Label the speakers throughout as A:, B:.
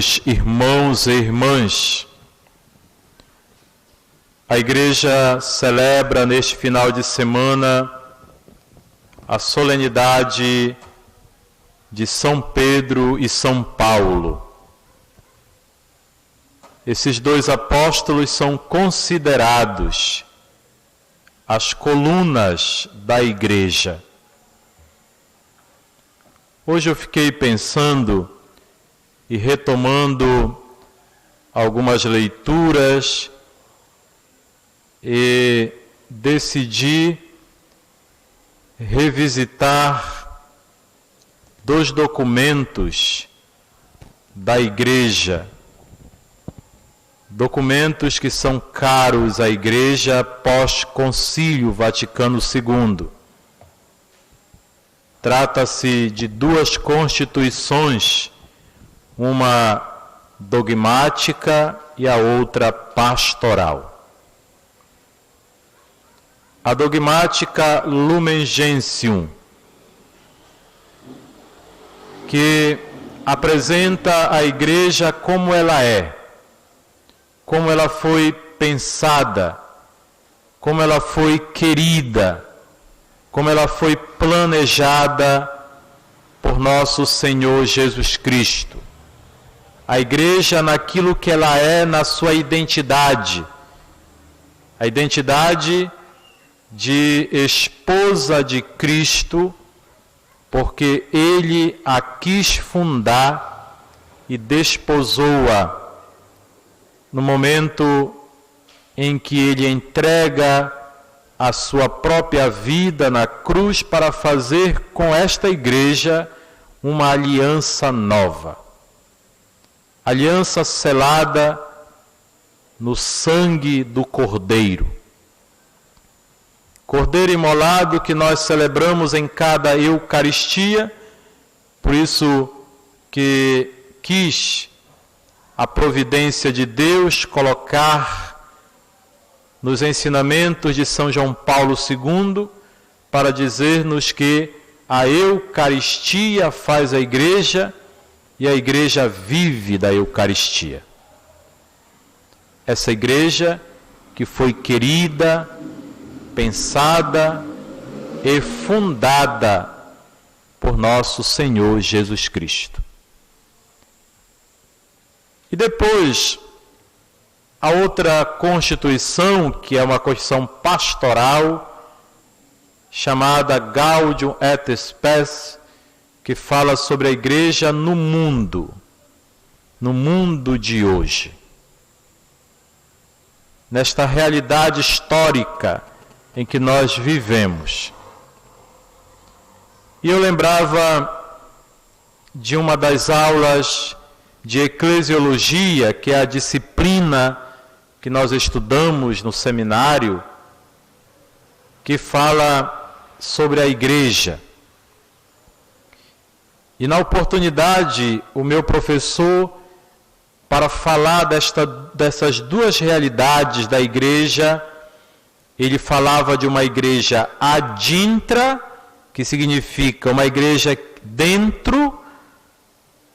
A: queridos irmãos e irmãs, a Igreja celebra neste final de semana a solenidade de São Pedro e São Paulo. Esses dois apóstolos são considerados as colunas da Igreja. Hoje eu fiquei pensando e retomando algumas leituras e decidi revisitar dois documentos da Igreja, documentos que são caros à Igreja pós-Concílio Vaticano II. Trata-se de duas constituições, uma dogmática e a outra pastoral. A dogmática Lumen Gentium, que apresenta a Igreja como ela é, como ela foi pensada, como ela foi querida, como ela foi planejada por nosso Senhor Jesus Cristo. A Igreja naquilo que ela é, na sua identidade, a identidade de esposa de Cristo, porque Ele a quis fundar e desposou-a no momento em que Ele entrega a sua própria vida na cruz para fazer com esta Igreja uma aliança nova. Aliança selada no sangue do Cordeiro. Cordeiro imolado que nós celebramos em cada Eucaristia, por isso que quis a providência de Deus colocar nos ensinamentos de São João Paulo II para dizer-nos que a Eucaristia faz a Igreja e a Igreja vive da Eucaristia. Essa Igreja que foi querida, pensada e fundada por nosso Senhor Jesus Cristo. E depois, a outra constituição, que é uma constituição pastoral, chamada Gaudium et Spes, que fala sobre a Igreja no mundo de hoje. Nesta realidade histórica em que nós vivemos. E eu lembrava de uma das aulas de eclesiologia, que é a disciplina que nós estudamos no seminário, que fala sobre a Igreja. E na oportunidade, o meu professor, para falar dessas duas realidades da Igreja, ele falava de uma Igreja adintra, que significa uma Igreja dentro,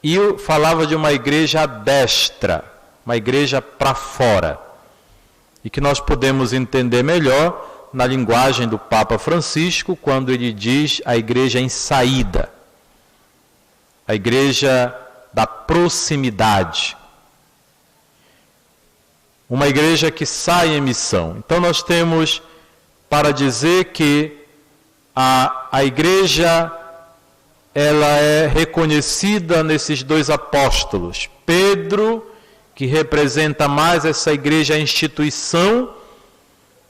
A: e falava de uma Igreja destra, uma Igreja para fora. E que nós podemos entender melhor na linguagem do Papa Francisco, quando ele diz a Igreja em saída, a Igreja da proximidade. Uma Igreja que sai em missão. Então nós temos para dizer que a Igreja, ela é reconhecida nesses dois apóstolos. Pedro, que representa mais essa Igreja, a instituição,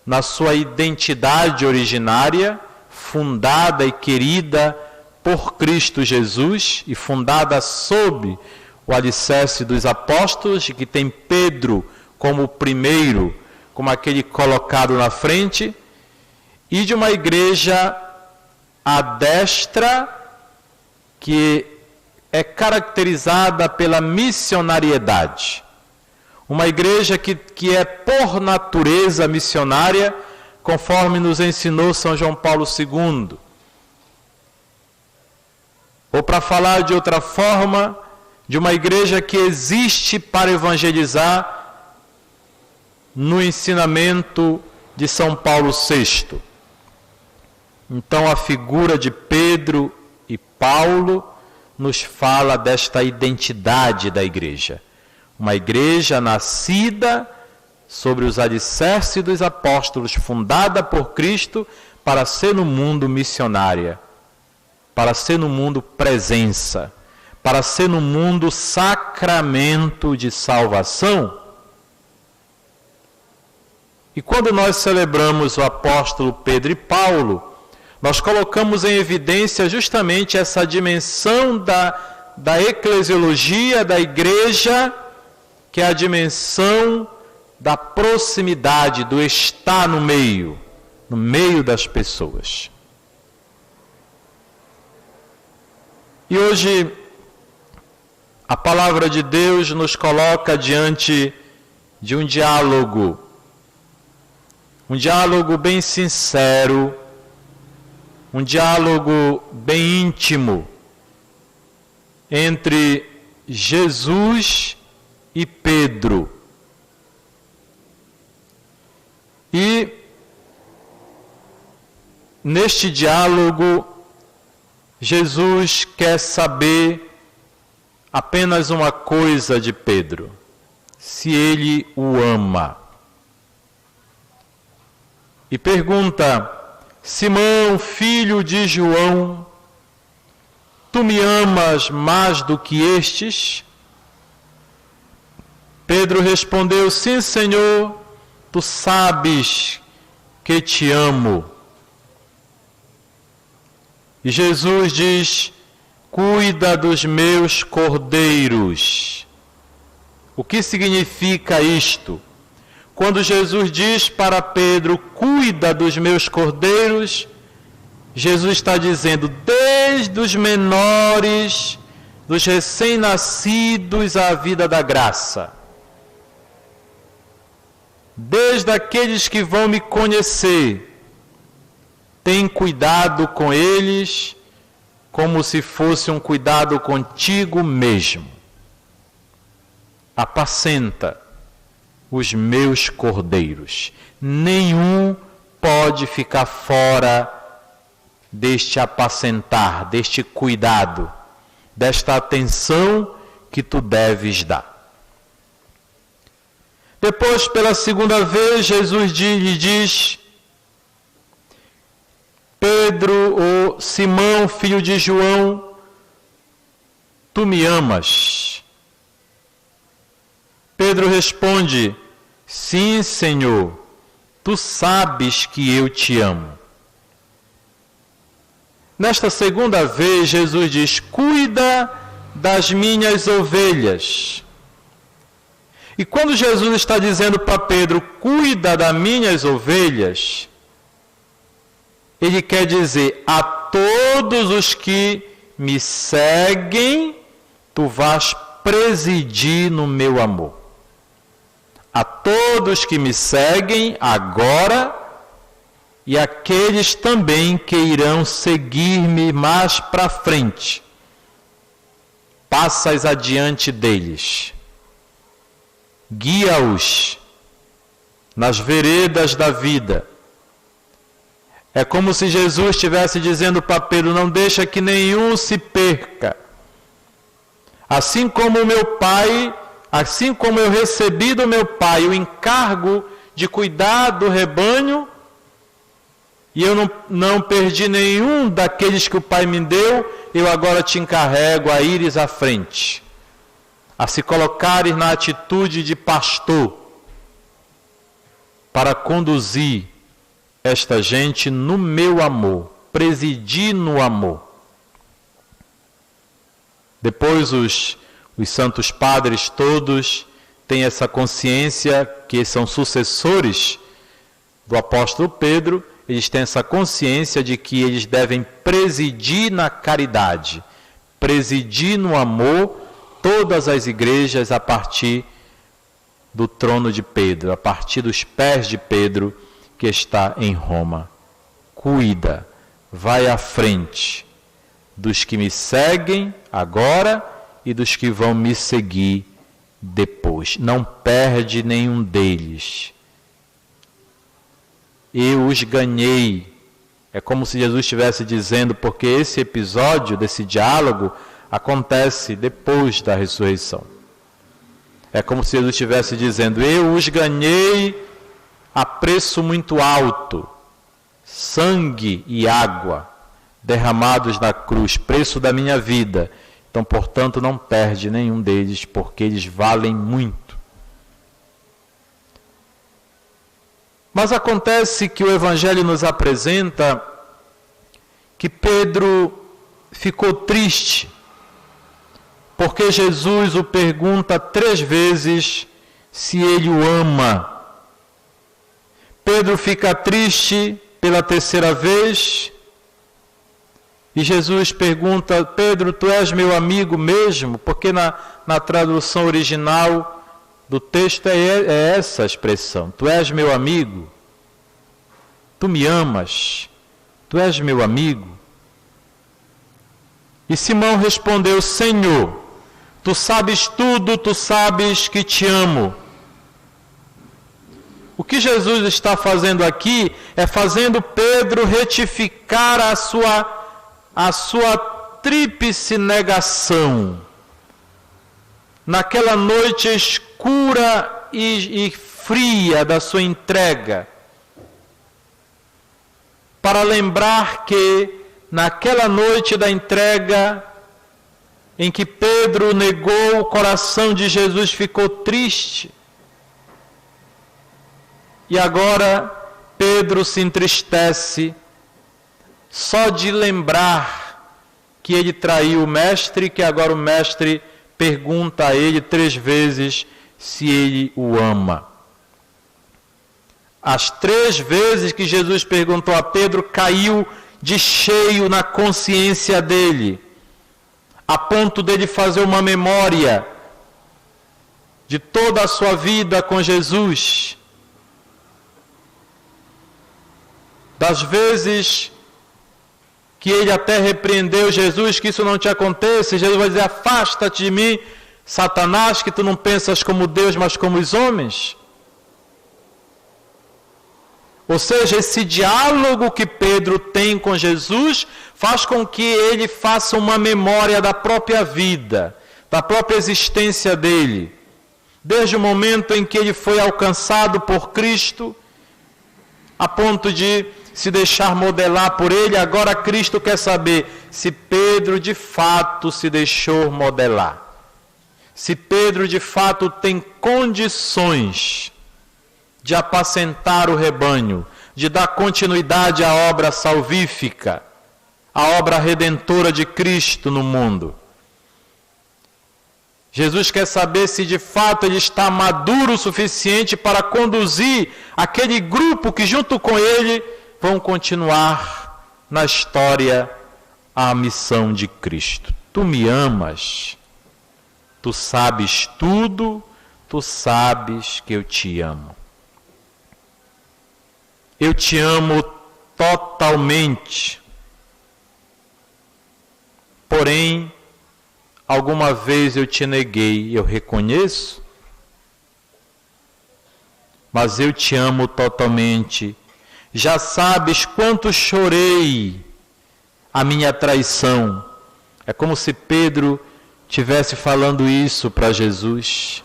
A: na sua identidade originária, fundada e querida por Cristo Jesus, e fundada sob o alicerce dos apóstolos, e que tem Pedro como o primeiro, como aquele colocado na frente, e de uma Igreja à destra, que é caracterizada pela missionariedade. Uma Igreja que é por natureza missionária, conforme nos ensinou São João Paulo II. Ou para falar de outra forma, de uma igreja que existe para evangelizar no ensinamento de São Paulo VI. Então a figura de Pedro e Paulo nos fala desta identidade da igreja. Uma igreja nascida sobre os alicerces dos apóstolos, fundada por Cristo para ser no mundo missionária, para ser no mundo presença, para ser no mundo sacramento de salvação. E quando nós celebramos o apóstolo Pedro e Paulo, nós colocamos em evidência justamente essa dimensão da eclesiologia, da igreja, que é a dimensão da proximidade, do estar no meio das pessoas. E hoje, a palavra de Deus nos coloca diante de um diálogo bem sincero, um diálogo bem íntimo entre Jesus e Pedro. E neste diálogo, Jesus quer saber apenas uma coisa de Pedro: se ele o ama. E pergunta: Simão, filho de João, tu me amas mais do que estes? Pedro respondeu: sim, Senhor, tu sabes que te amo. E Jesus diz: cuida dos meus cordeiros. O que significa isto? Quando Jesus diz para Pedro: cuida dos meus cordeiros, Jesus está dizendo, desde os menores, dos recém-nascidos à vida da graça, desde aqueles que vão me conhecer, tem cuidado com eles como se fosse um cuidado contigo mesmo. Apacenta os meus cordeiros. Nenhum pode ficar fora deste apacentar, deste cuidado, desta atenção que tu deves dar. Depois, pela segunda vez, Jesus lhe diz: Pedro, ou Simão, filho de João, tu me amas? Pedro responde: sim, Senhor, tu sabes que eu te amo. Nesta segunda vez, Jesus diz: cuida das minhas ovelhas. E quando Jesus está dizendo para Pedro: cuida das minhas ovelhas, ele quer dizer: a todos os que me seguem, tu vais presidir no meu amor. A todos que me seguem agora e aqueles também que irão seguir-me mais para frente, passas adiante deles, guia-os nas veredas da vida. É como se Jesus estivesse dizendo para Pedro: não deixa que nenhum se perca. Assim como o meu Pai, assim como eu recebi do meu Pai o encargo de cuidar do rebanho, e eu não perdi nenhum daqueles que o Pai me deu, eu agora te encarrego a ires à frente, a se colocares na atitude de pastor, para conduzir esta gente no meu amor, presidir no amor. Depois os santos padres todos têm essa consciência, que são sucessores do apóstolo Pedro, eles têm essa consciência de que eles devem presidir na caridade, presidir no amor todas as igrejas a partir do trono de Pedro, a partir dos pés de Pedro que está em Roma. Cuida, vai à frente dos que me seguem agora e dos que vão me seguir depois. Não perde nenhum deles. Eu os ganhei. É como se Jesus estivesse dizendo, porque esse episódio, desse diálogo, acontece depois da ressurreição. É como se Jesus estivesse dizendo, eu os ganhei a preço muito alto, sangue e água derramados na cruz, preço da minha vida. Então, portanto, não perde nenhum deles, porque eles valem muito. Mas acontece que o Evangelho nos apresenta que Pedro ficou triste, porque Jesus o pergunta 3 vezes se ele o ama. Pedro fica triste pela 3ª vez, e Jesus pergunta, Pedro, tu és meu amigo mesmo? Porque na tradução original do texto é essa a expressão, tu és meu amigo, tu me amas, tu és meu amigo. E Simão respondeu, Senhor, tu sabes tudo, tu sabes que te amo. O que Jesus está fazendo aqui é fazendo Pedro retificar a sua tríplice negação. Naquela noite escura e fria da sua entrega, para lembrar que naquela noite da entrega, em que Pedro negou, o coração de Jesus ficou triste. E agora Pedro se entristece só de lembrar que ele traiu o mestre, que agora o mestre pergunta a ele 3 vezes se ele o ama. As 3 vezes que Jesus perguntou a Pedro, caiu de cheio na consciência dele, a ponto dele fazer uma memória de toda a sua vida com Jesus. Das vezes que ele até repreendeu Jesus, que isso não te aconteça, Jesus vai dizer, afasta-te de mim, Satanás, que tu não pensas como Deus, mas como os homens. Ou seja, esse diálogo que Pedro tem com Jesus faz com que ele faça uma memória da própria vida, da própria existência dele. Desde o momento em que ele foi alcançado por Cristo, a ponto de se deixar modelar por ele, agora Cristo quer saber se Pedro de fato se deixou modelar. Se Pedro de fato tem condições de apacentar o rebanho, de dar continuidade à obra salvífica, à obra redentora de Cristo no mundo. Jesus quer saber se de fato ele está maduro o suficiente para conduzir aquele grupo que junto com ele vão continuar na história a missão de Cristo. Tu me amas, tu sabes tudo, tu sabes que eu te amo. Eu te amo totalmente. Porém, alguma vez eu te neguei, eu reconheço, mas eu te amo totalmente. Já sabes quanto chorei a minha traição. É como se Pedro estivesse falando isso para Jesus.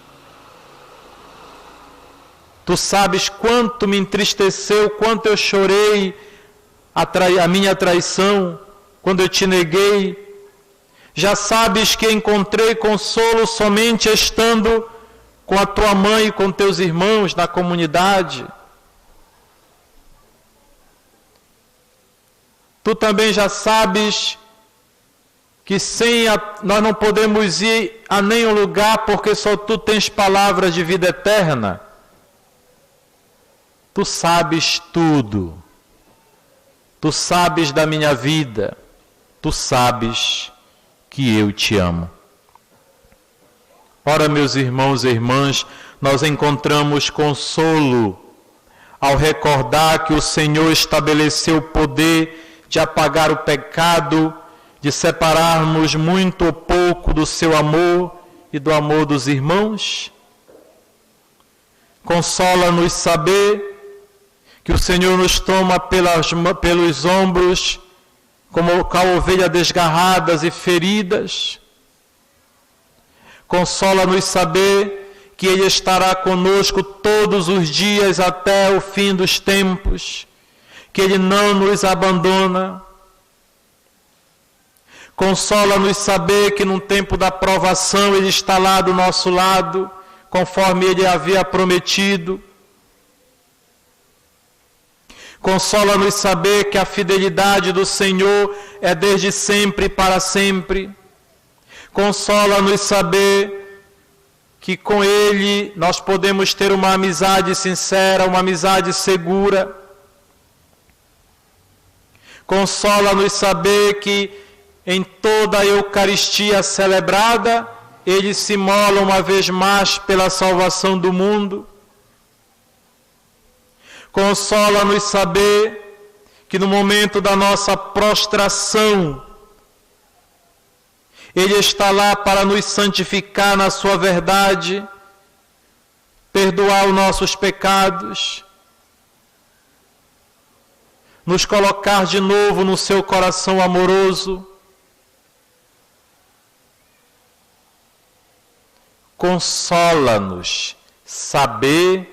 A: Tu sabes quanto me entristeceu, quanto eu chorei a minha traição, quando eu te neguei. Já sabes que encontrei consolo somente estando com a tua mãe e com teus irmãos na comunidade. Tu também já sabes que nós não podemos ir a nenhum lugar porque só tu tens palavras de vida eterna. Tu sabes tudo. Tu sabes da minha vida. Tu sabes que eu te amo. Ora, meus irmãos e irmãs, nós encontramos consolo ao recordar que o Senhor estabeleceu o poder de apagar o pecado de separarmos muito ou pouco do seu amor e do amor dos irmãos. Consola-nos saber que o Senhor nos toma pelos ombros como a ovelha desgarradas e feridas. Consola-nos saber que Ele estará conosco todos os dias até o fim dos tempos, que Ele não nos abandona. Consola-nos saber que no tempo da provação Ele está lá do nosso lado, conforme Ele havia prometido. Consola-nos saber que a fidelidade do Senhor é desde sempre e para sempre. Consola-nos saber que com Ele nós podemos ter uma amizade sincera, uma amizade segura. Consola-nos saber que em toda a Eucaristia celebrada, Ele se mola uma vez mais pela salvação do mundo. Consola-nos saber que no momento da nossa prostração, Ele está lá para nos santificar na sua verdade, perdoar os nossos pecados, nos colocar de novo no seu coração amoroso. Consola-nos saber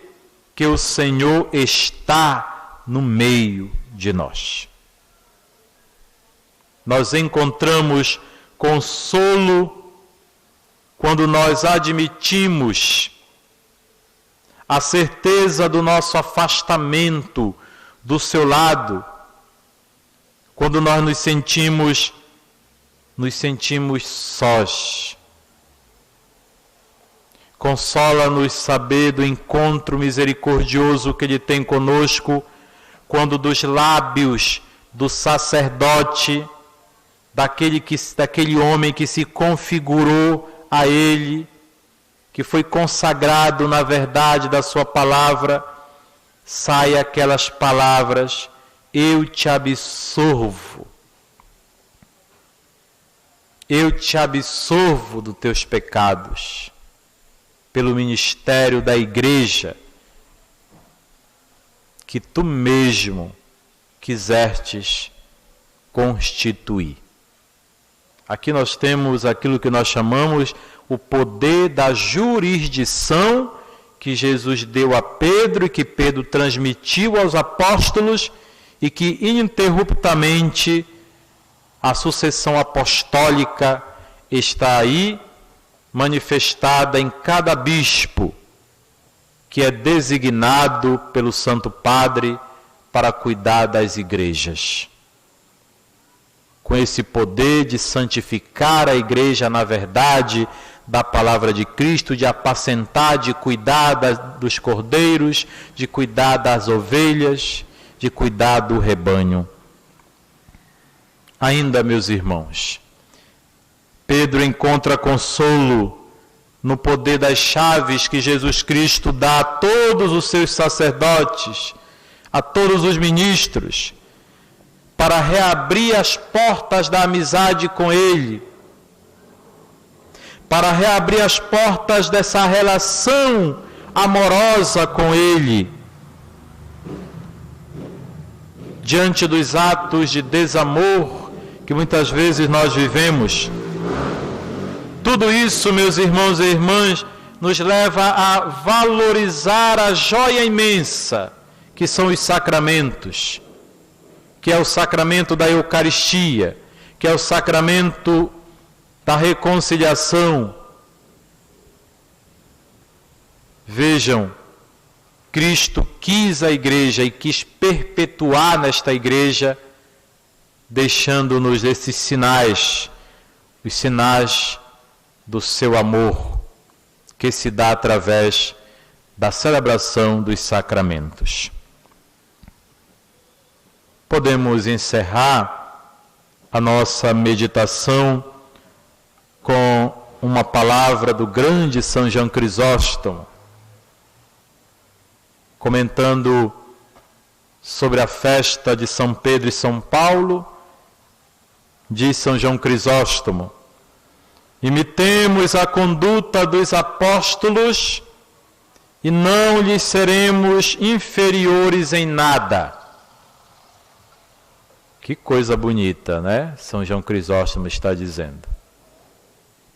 A: que o Senhor está no meio de nós. Nós encontramos consolo quando nós admitimos a certeza do nosso afastamento do seu lado, quando nós nos sentimos sós. Consola-nos saber do encontro misericordioso que Ele tem conosco, quando dos lábios do sacerdote, daquele homem que se configurou a Ele, que foi consagrado na verdade da sua palavra, saem aquelas palavras: eu te absolvo. Eu te absolvo dos teus pecados, pelo ministério da Igreja, que tu mesmo quisestes constituir. Aqui nós temos aquilo que nós chamamos o poder da jurisdição que Jesus deu a Pedro e que Pedro transmitiu aos apóstolos e que ininterruptamente a sucessão apostólica está aí manifestada em cada bispo que é designado pelo Santo Padre para cuidar das igrejas. Com esse poder de santificar a igreja na verdade da palavra de Cristo, de apacentar, de cuidar dos cordeiros, de cuidar das ovelhas, de cuidar do rebanho. Ainda, meus irmãos, Pedro encontra consolo no poder das chaves que Jesus Cristo dá a todos os seus sacerdotes, a todos os ministros, para reabrir as portas da amizade com Ele, para reabrir as portas dessa relação amorosa com Ele, diante dos atos de desamor que muitas vezes nós vivemos. Tudo isso, meus irmãos e irmãs, nos leva a valorizar a joia imensa que são os sacramentos, que é o sacramento da Eucaristia, que é o sacramento da reconciliação. Vejam, Cristo quis a igreja e quis perpetuar nesta igreja, deixando-nos esses sinais, os sinais do seu amor, que se dá através da celebração dos sacramentos. Podemos encerrar a nossa meditação com uma palavra do grande São João Crisóstomo, comentando sobre a festa de São Pedro e São Paulo, diz São João Crisóstomo. Imitemos a conduta dos apóstolos e não lhes seremos inferiores em nada. Que coisa bonita, né? São João Crisóstomo está dizendo.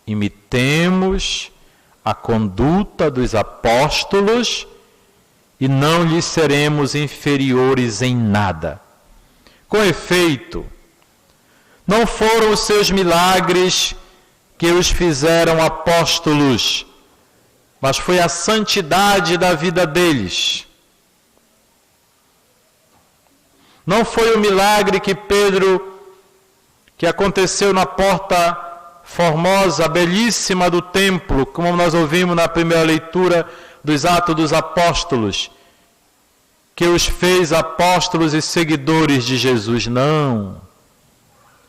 A: Imitemos a conduta dos apóstolos e não lhes seremos inferiores em nada. Com efeito, não foram os seus milagres que os fizeram apóstolos, mas foi a santidade da vida deles. Não foi o milagre que aconteceu na porta formosa, belíssima do templo, como nós ouvimos na primeira leitura dos Atos dos Apóstolos, que os fez apóstolos e seguidores de Jesus. Não.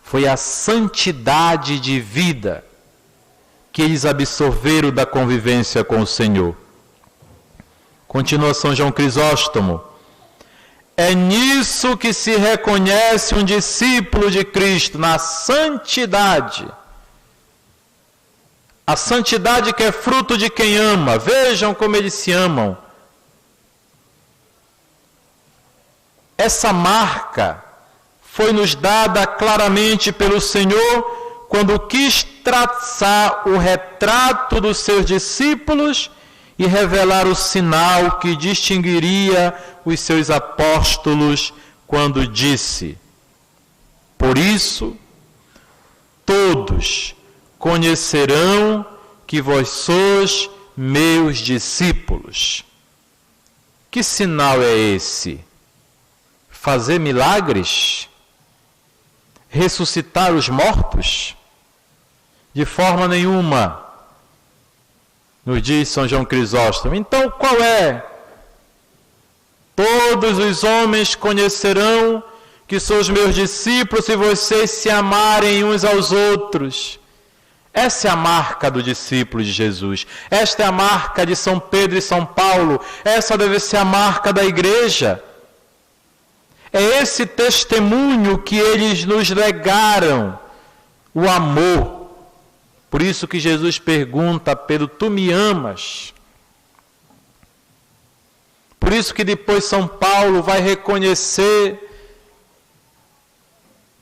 A: Foi a santidade de vida que eles absorveram da convivência com o Senhor. Continua São João Crisóstomo. É nisso que se reconhece um discípulo de Cristo, na santidade. A santidade que é fruto de quem ama. Vejam como eles se amam. Essa marca foi nos dada claramente pelo Senhor quando quis traçar o retrato dos seus discípulos e revelar o sinal que distinguiria os seus apóstolos quando disse: por isso, todos conhecerão que vós sois meus discípulos. Que sinal é esse? Fazer milagres? Ressuscitar os mortos? De forma nenhuma, nos diz São João Crisóstomo. Então, qual é? Todos os homens conhecerão que são os meus discípulos se vocês se amarem uns aos outros. Essa é a marca do discípulo de Jesus. Esta é a marca de São Pedro e São Paulo. Essa deve ser a marca da igreja. É esse testemunho que eles nos legaram, o amor. Por isso que Jesus pergunta a Pedro: tu me amas? Por isso que depois São Paulo vai reconhecer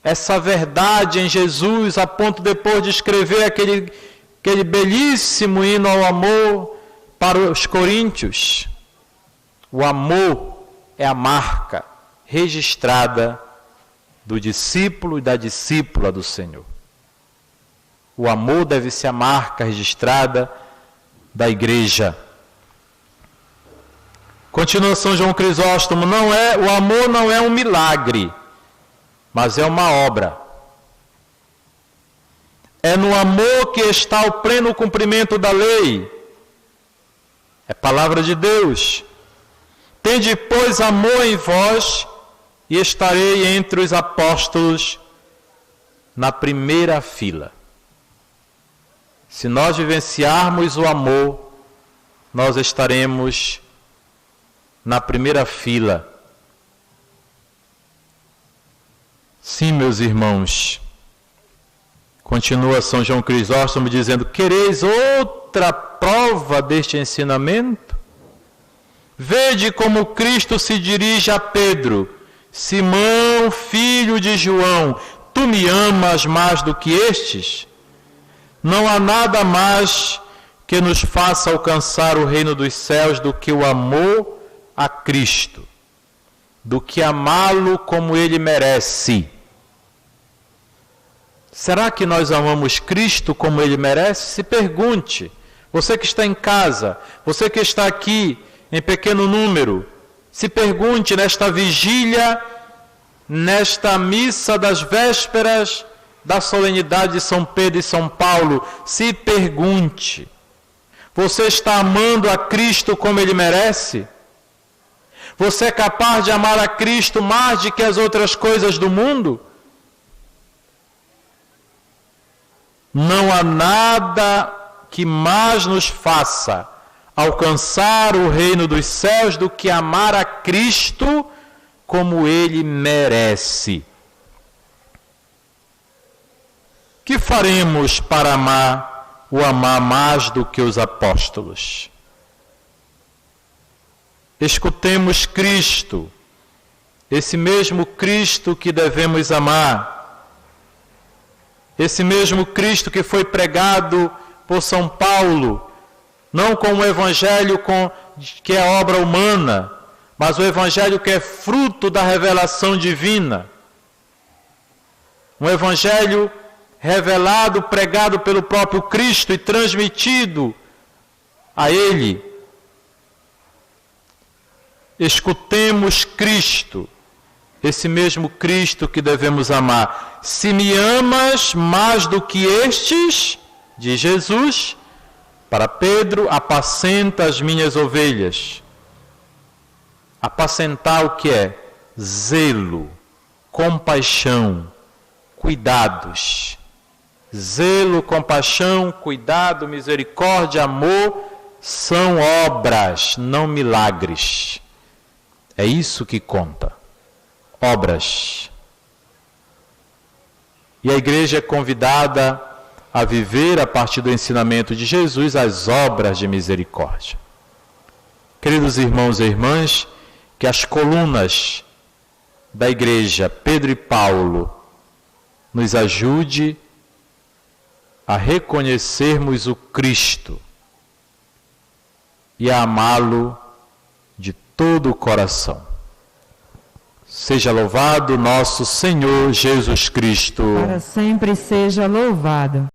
A: essa verdade em Jesus, a ponto depois de escrever aquele belíssimo hino ao amor para os coríntios. O amor é a marca registrada do discípulo e da discípula do Senhor. O amor deve ser a marca registrada da igreja. Continua São João Crisóstomo, o amor não é um milagre, mas é uma obra. É no amor que está o pleno cumprimento da lei. É palavra de Deus. Tende, pois, amor em vós, e estarei entre os apóstolos na primeira fila. Se nós vivenciarmos o amor, nós estaremos na primeira fila. Sim, meus irmãos. Continua São João Crisóstomo dizendo: quereis outra prova deste ensinamento? Vede como Cristo se dirige a Pedro: Simão, filho de João, tu me amas mais do que estes? Não há nada mais que nos faça alcançar o reino dos céus do que o amor a Cristo, do que amá-lo como ele merece. Será que nós amamos Cristo como ele merece? Se pergunte. Você que está em casa, você que está aqui em pequeno número, se pergunte nesta vigília, nesta missa das vésperas da solenidade de São Pedro e São Paulo, se pergunte: você está amando a Cristo como ele merece? Você é capaz de amar a Cristo mais do que as outras coisas do mundo? Não há nada que mais nos faça alcançar o reino dos céus do que amar a Cristo como ele merece. Que faremos para o amar mais do que os apóstolos? Escutemos Cristo, esse mesmo Cristo que devemos amar, esse mesmo Cristo que foi pregado por São Paulo, não com o evangelho que é obra humana, mas o evangelho que é fruto da revelação divina. Um evangelho revelado, pregado pelo próprio Cristo e transmitido a Ele. Escutemos Cristo, esse mesmo Cristo que devemos amar. Se me amas mais do que estes, diz Jesus, para Pedro, apacenta as minhas ovelhas. Apacentar o que é? Zelo, compaixão, cuidados. Zelo, compaixão, cuidado, misericórdia, amor são obras, não milagres. É isso que conta. Obras. E a igreja é convidada a viver, a partir do ensinamento de Jesus, as obras de misericórdia. Queridos irmãos e irmãs, que as colunas da igreja Pedro e Paulo nos ajude a reconhecermos o Cristo e a amá-lo de todo o coração. Seja louvado nosso Senhor Jesus Cristo.
B: Para sempre seja louvado.